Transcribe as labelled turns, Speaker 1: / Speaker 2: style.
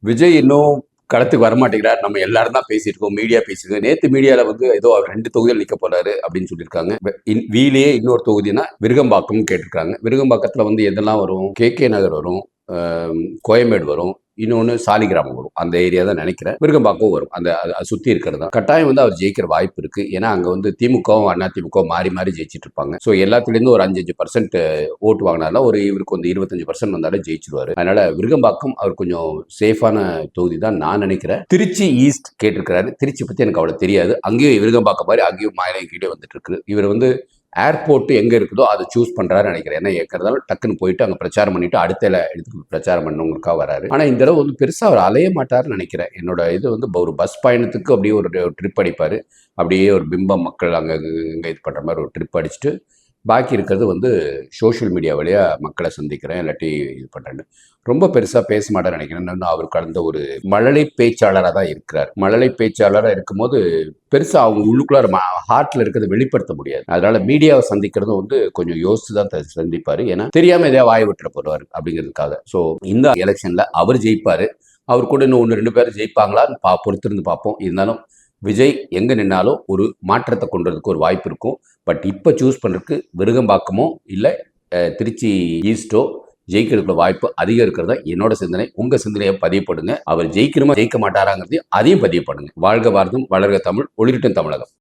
Speaker 1: விஜய் இன்னும் களத்துக்கு வரமாட்டேங்கிறார். நம்ம எல்லாரும் தான் பேசிட்டு இருக்கோம். மீடியா பேசிருக்கு. நேத்து மீடியால வந்து ஏதோ அவர் 2 தொகுதியில் நிக்க போறாரு அப்படின்னு சொல்லியிருக்காங்க. வீலியே இன்னொரு தொகுதினா விருகம்பாக்கம்னு கேட்டிருக்காங்க. விருகம்பாக்கத்துல வந்து எதெல்லாம் வரும்? கே நகர் வரும். கோயம்பேடு வரும். இன்னொன்னு சாலிகிராமம் வரும். அந்த ஏரியா தான் நினைக்கிறேன். விருகம்பாக்கம் வரும். அந்த சுத்தி இருக்கிறது தான். கட்டாயம் வந்து அவர் ஜெயிக்கிற வாய்ப்பு இருக்கு. ஏன்னா அங்க வந்து திமுகவும் அதிமுகவும் மாறி மாறி ஜெயிச்சிட்டு இருப்பாங்க. ஸோ எல்லாத்துலேருந்து ஒரு 5-5% ஓட்டு வாங்கினால ஒரு இவருக்கு வந்து 25% வந்தாலும் ஜெயிச்சிருவாரு. அதனால விருகம்பாக்கம் அவர் கொஞ்சம் சேஃபான தொகுதி தான் நான் நினைக்கிறேன். திருச்சி ஈஸ்ட் கேட்டிருக்கிறாரு. திருச்சி பத்தி எனக்கு அவ்வளவு தெரியாது. அங்கேயும் விருகம்பாக்கம் மாதிரி அங்கேயும் மாநிலம் கீழே வந்துட்டு இருக்கு. இவர் வந்து ஏர்போர்ட் எங்க இருக்குதோ அதை சூஸ் பண்றாரு நினைக்கிறேன். ஏன்னா ஏற்கனவே டக்குன்னு போயிட்டு அங்க பிரச்சாரம் பண்ணிட்டு அடுத்த இடத்துக்கு பிரச்சாரம் பண்ணவங்களுக்காக வராரு. ஆனா இந்த தடவை வந்து பெருசா அவர் அலைய மாட்டாருன்னு நினைக்கிறேன். என்னோட இது வந்து ஒரு பஸ் பயணத்துக்கு அப்படியே ஒரு ட்ரிப் அடிப்பாரு. அப்படியே ஒரு பிம்பம் மக்கள் அங்க இது பண்ற மாதிரி ஒரு ட்ரிப் அடிச்சுட்டு பாக்கி இருக்கிறது வந்து சோஷியல் மீடியா வழியா மக்களை சந்திக்கிறேன், இல்லாட்டி இது பண்றேன்னு. ரொம்ப பெருசா பேச மாட்டேன்னு நினைக்கிறேன். அவர் கடந்த ஒரு மழலை பேச்சாளராக தான் இருக்கிறார். மழலை பேச்சாளராக இருக்கும்போது பெருசா அவங்க உள்ளுக்குள்ள ஹார்ட்ல இருக்கிறத வெளிப்படுத்த முடியாது. அதனால மீடியாவை சந்திக்கிறதும் வந்து கொஞ்சம் யோசிச்சு தான் சந்திப்பாரு. ஏன்னா தெரியாம எதையா வாய் விட்டுற போடுவார் அப்படிங்கிறதுக்காக. ஸோ இந்த எலெக்ஷன்ல அவர் ஜெயிப்பாரு. அவர் கூட இன்னும் 1-2 பேர் ஜெயிப்பாங்களான்னு பொறுத்திருந்து பார்ப்போம். இருந்தாலும் விஜய் எங்க நின்னாலும் ஒரு மாற்றத்தை கொண்டு வரதுக்கு ஒரு வாய்ப்பு இருக்கும். பட் இப்போ சூஸ் பண்ணுறதுக்கு விருகம்பாக்கமோ இல்லை திருச்சி ஈஸ்டோ ஜெயிக்கிறதுக்குள்ள வாய்ப்பு அதிகம் இருக்கிறதா என்னோட சிந்தனை. உங்க சிந்தனையை பதியப்படுங்க. அவர் ஜெயிக்கணுமா ஜெயிக்க மாட்டாராங்கிறதையும் அதையும் பதியப்படுங்க. வாழ்க பாரதம், வளர்க தமிழ், ஒளிரட்டும் தமிழகம்.